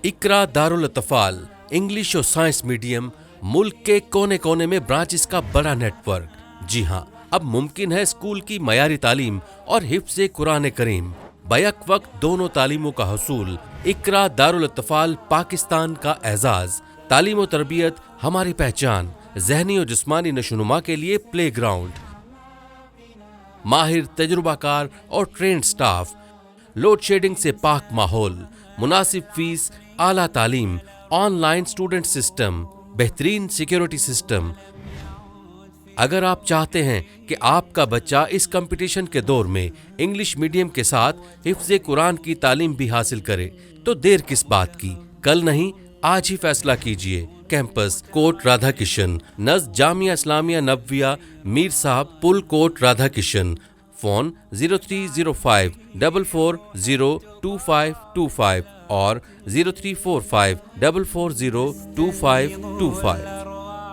इकरा Darul अतफाल English और science medium मुल्क के कोने कोने में ब्रांचेस का बड़ा नेटवर्क। जी हाँ, अब मुमकिन है स्कूल की मयारी तालीम और हिफ्ज़ कुरान करीम बैक वक्त दोनों तालीमों का हसूल। इकरा दारुल अतफाल पाकिस्तान का एजाज। तालीम और तरबियत हमारी पहचान। ज़हनी और जिस्मानी नशोनुमा के लिए प्ले ग्राउंड। माहिर तजुर्बाकार और ट्रेंड स्टाफ। लोड शेडिंग से पाक माहौल। मुनासिब फीस, आला तालीम, ऑनलाइन स्टूडेंट सिस्टम, बेहतरीन सिक्योरिटी सिस्टम। अगर आप चाहते हैं कि आपका बच्चा इस कंपटीशन के दौर में इंग्लिश मीडियम के साथ हिफ्ज़ कुरान की तालीम भी हासिल करे, तो देर किस बात की। कल नहीं, आज ही फैसला कीजिए। कैंपस कोट राधा किशन, नज़ जामिया इस्लामिया नबविया, मीर साहब पुल, कोट राधा किशन। फोन 0305 4402525 और 0345 4402525।